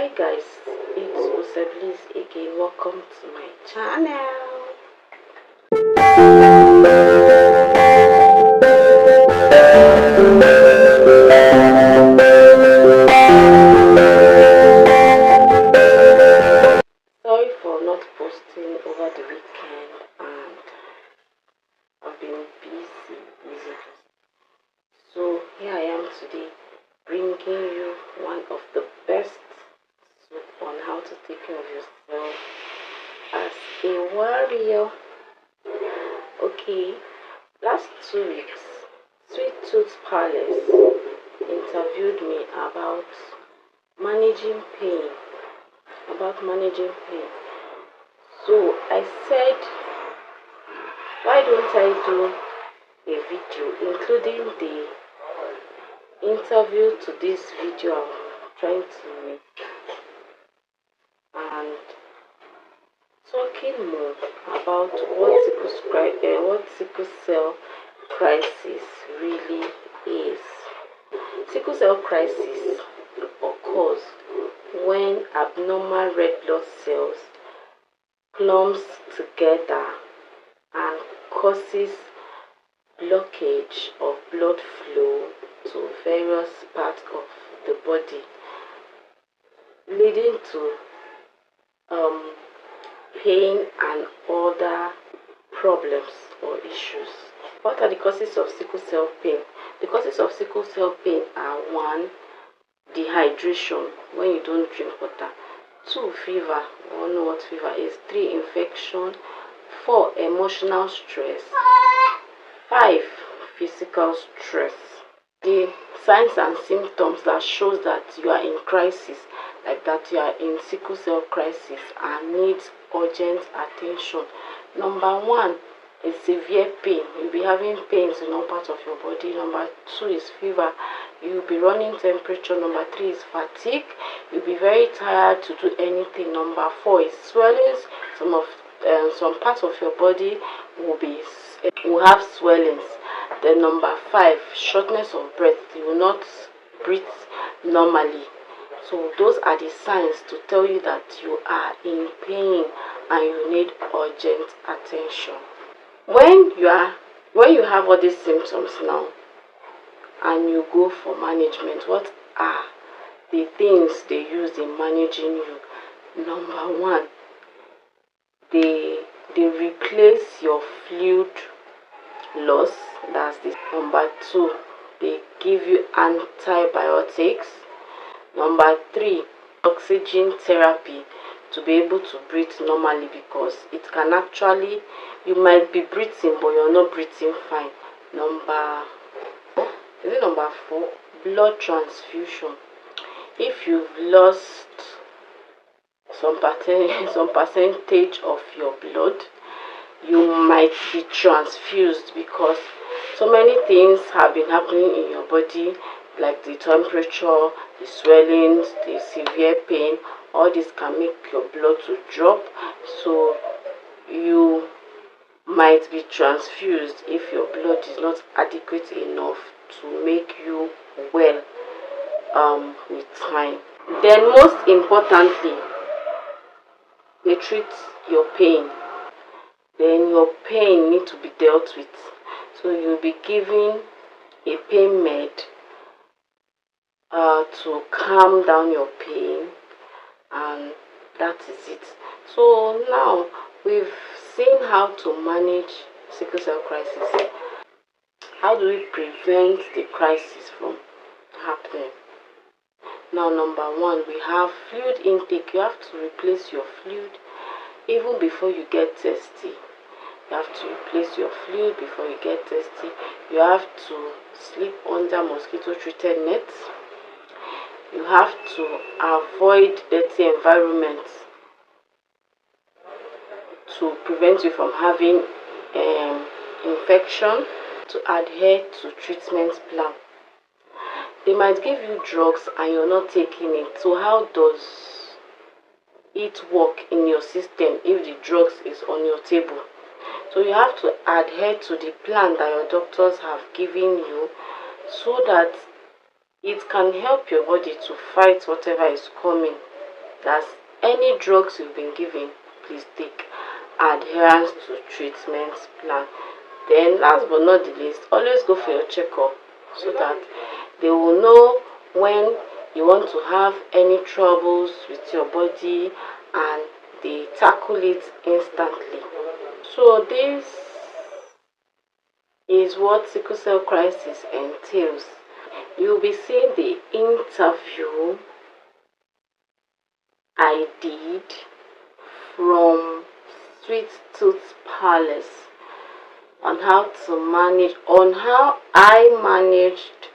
Hi guys, it's Bliss again. Welcome to my channel. Sorry for not posting over the weekend, and I've been busy. So here I am today, bringing you one of the best tips on how to take care of yourself as a warrior. Okay, last 2 weeks, Sweet Tooth Palace interviewed me about managing pain. So I said, why don't I do a video including the interview to this video I'm trying to make, and talking more about what sickle cell crisis really is. Sickle cell crisis occurs when abnormal red blood cells clumps together and causes blockage of blood flow to various parts of the body, leading to pain and other problems or issues. What are the causes of sickle cell pain? The causes of sickle cell pain are: 1, dehydration, when you don't drink water; 2, fever, we all know what fever is; 3, infection; 4, emotional stress; 5, physical stress. The signs and symptoms that shows that you are in crisis, like that you are in sickle cell crisis and needs urgent attention. Number 1 is severe pain. You'll be having pains in all parts of your body. Number 2 is fever. You'll be running temperature. Number 3 is fatigue. You'll be very tired to do anything. Number 4 is swellings. Some parts of your body will have swellings. Then number 5, shortness of breath. You will not breathe normally. So those are the signs to tell you that you are in pain and you need urgent attention. When you have all these symptoms now and you go for management, what are the things they use in managing you? Number 1, they replace your fluid loss. That's this. Number 2, they give you antibiotics. Number 3, oxygen therapy to be able to breathe normally, because it can actually, you might be breathing but you're not breathing fine. Number 4, blood transfusion. If you've lost some percentage of your blood, you might be transfused, because so many things have been happening in your body, like the temperature, the swellings, the severe pain. All this can make your blood to drop, so you might be transfused if your blood is not adequate enough to make you well with time. Then most importantly, they treat your pain. Then your pain need to be dealt with, so you'll be given a pain med to calm down your pain, and that is it. So now we've seen how to manage sickle cell crisis. How do we prevent the crisis from happening? Now, number 1, we have fluid intake. You have to replace your fluid even before you get thirsty. You have to replace your fluid before you get thirsty. You have to sleep under mosquito treated nets. You have to avoid dirty environments to prevent you from having infection. To adhere to treatment plan. They might give you drugs and you're not taking it. So how does it work in your system if the drugs is on your table? So you have to adhere to the plan that your doctors have given you, so that it can help your body to fight whatever is coming. That's any drugs you've been given, please take adherence to treatment plan. Then last but not the least, always go for your checkup so that they will know when you want to have any troubles with your body and they tackle it instantly. So this is what sickle cell crisis entails. You'll be seeing the interview I did from Sweet Tooth Palace on how I managed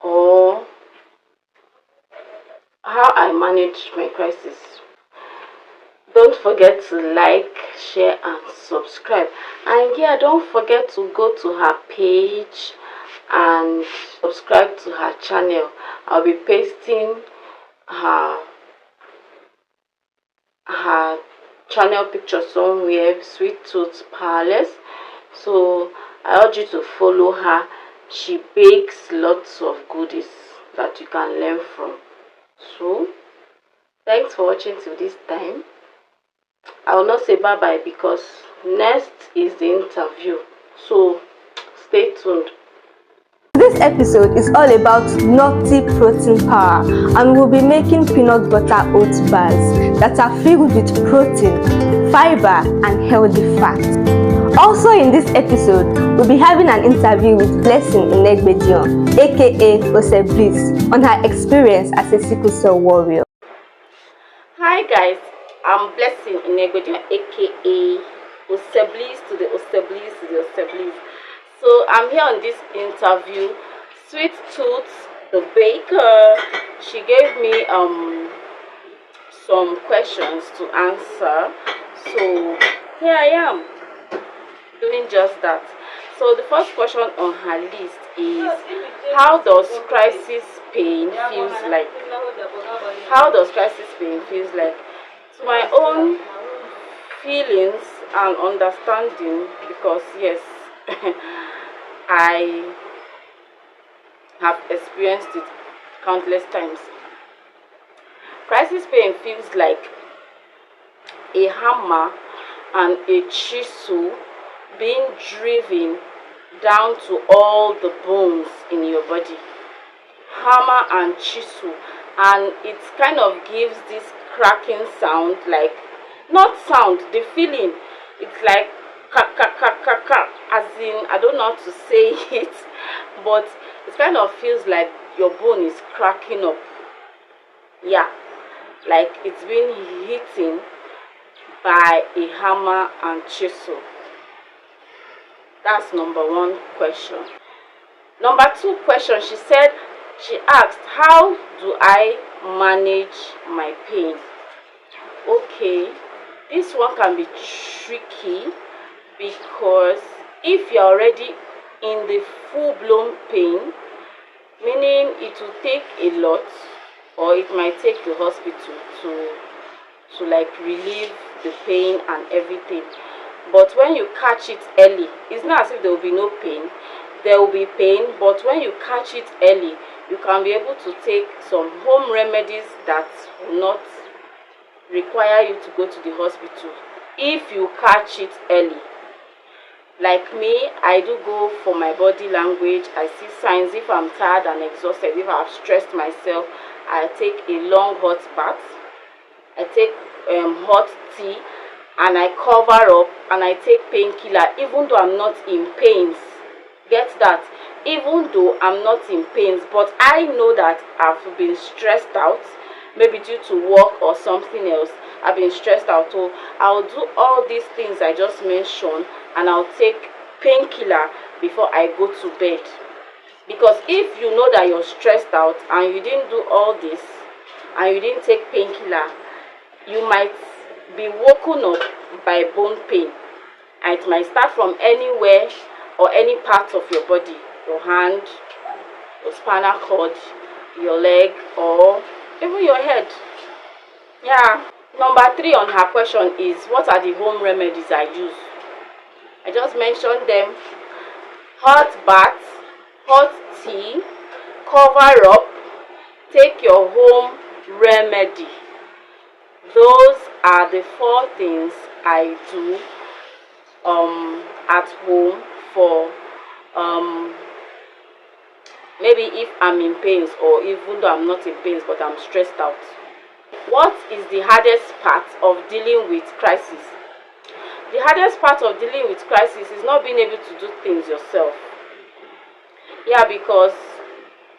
or how I managed my crisis. Don't forget to like, share and subscribe. And yeah, don't forget to go to her page and subscribe to her channel. I'll be pasting her channel picture somewhere, Sweet Tooth Palace. So I urge you to follow her. She bakes lots of goodies that you can learn from. So thanks for watching till this time. I will not say bye bye because next is the interview. So stay tuned. This episode is all about nutty protein power, and we'll be making peanut butter oat bars that are filled with protein, fiber and healthy fats. Also in this episode, we'll be having an interview with Blessing Inegbedion, aka Oseblis, on her experience as a sickle cell warrior. Hi guys, I'm Blessing Inegbedion, aka Oseblis to the Oseblis to the Oseblis. So I'm here on this interview. Sweet Tooth, the baker, she gave me some questions to answer. So here I am doing just that. So the first question on her list is, how does crisis pain feels like? How does crisis pain feels like? To my own feelings and understanding, because yes, I have experienced it countless times. Crisis pain feels like a hammer and a chisel being driven down to all the bones in your body. Hammer and chisel, and it kind of gives this cracking sound, like not sound, the feeling. It's like ka, as in, I don't know how to say it, but it kind of feels like your bone is cracking up. Yeah, like it's been hitting by a hammer and chisel. That's number one question. Number two question, she asked, how do I manage my pain? Okay, this one can be tricky because if you're already in the full-blown pain, meaning it will take a lot, or it might take the hospital to like relieve the pain and everything. But when you catch it early, it's not as if there will be no pain. There will be pain, but when you catch it early, you can be able to take some home remedies that will not require you to go to the hospital if you catch it early. Like me, I do go for my body language. I see signs. If I'm tired and exhausted, if I've stressed myself, I take a long hot bath. I take hot tea, and I cover up, and I take painkiller even though I'm not in pains. Get that? Even though I'm not in pains, but I know that I've been stressed out, maybe due to work or something else. I've been stressed out, so I'll do all these things I just mentioned, and I'll take painkiller before I go to bed. Because if you know that you're stressed out and you didn't do all this and you didn't take painkiller, you might be woken up by bone pain, and it might start from anywhere or any part of your body, your hand, your spinal cord, your leg, or even your head. Yeah. Number three on her question is, what are the home remedies I use? I just mentioned them. Hot bath, hot tea, cover up, take your home remedy. Those are the 4 things I do at home for maybe if I'm in pains, or even though I'm not in pains but I'm stressed out. What is the hardest part of dealing with crisis? The hardest part of dealing with crisis is not being able to do things yourself. Yeah, because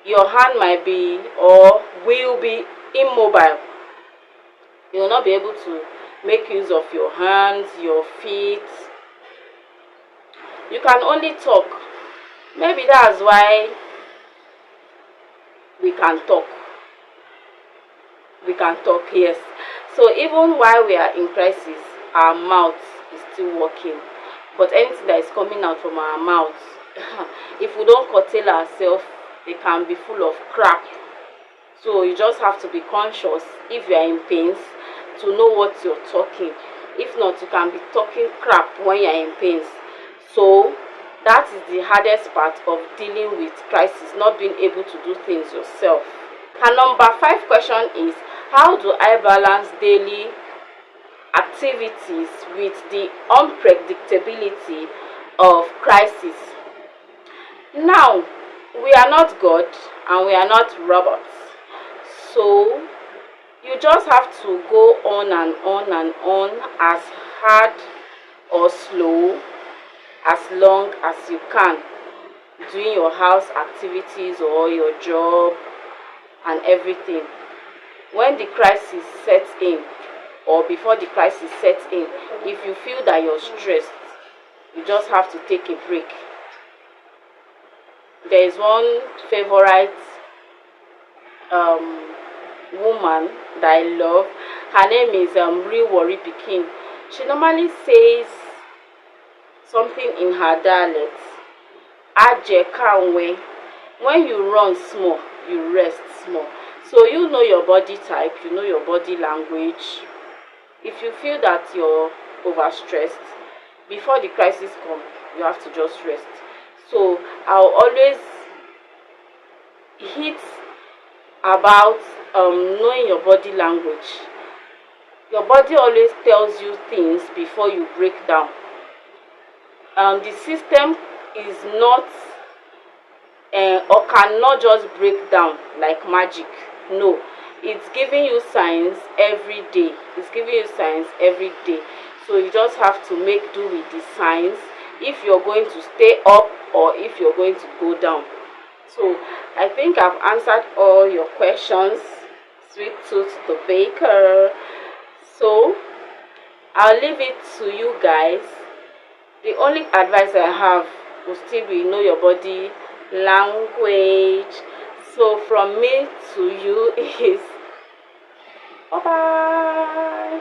your hand might be or will be immobile. You will not be able to make use of your hands, your feet. You can only talk. Maybe that's why we can talk. We can talk, yes. So even while we are in crisis, our mouth is still working. But anything that is coming out from our mouth, if we don't curtail ourselves, it can be full of crap. So you just have to be conscious if you are in pains to know what you're talking. If not, you can be talking crap when you are in pains. So that is the hardest part of dealing with crisis, not being able to do things yourself. Her number 5 question is, how do I balance daily activities with the unpredictability of crisis? Now, we are not God and we are not robots. So you just have to go on and on and on, as hard or slow, as long as you can, doing your house activities or your job and everything. When the crisis sets in, or before the crisis sets in, if you feel that you're stressed, you just have to take a break. There is one favorite woman that I love. Her name is Real Worry Pikin. She normally says something in her dialect. Aje kanwe. When you run small, you rest small. So you know your body type, you know your body language. If you feel that you're overstressed, before the crisis comes, you have to just rest. So I'll always hit about knowing your body language. Your body always tells you things before you break down. The system is not or cannot just break down like magic. No, it's giving you signs every day. It's giving you signs every day. So you just have to make do with the signs if you're going to stay up or if you're going to go down. So I think I've answered all your questions, Sweet Tooth the Baker. So I'll leave it to you guys. The only advice I have will still be know your body language. So from me to you is bye bye.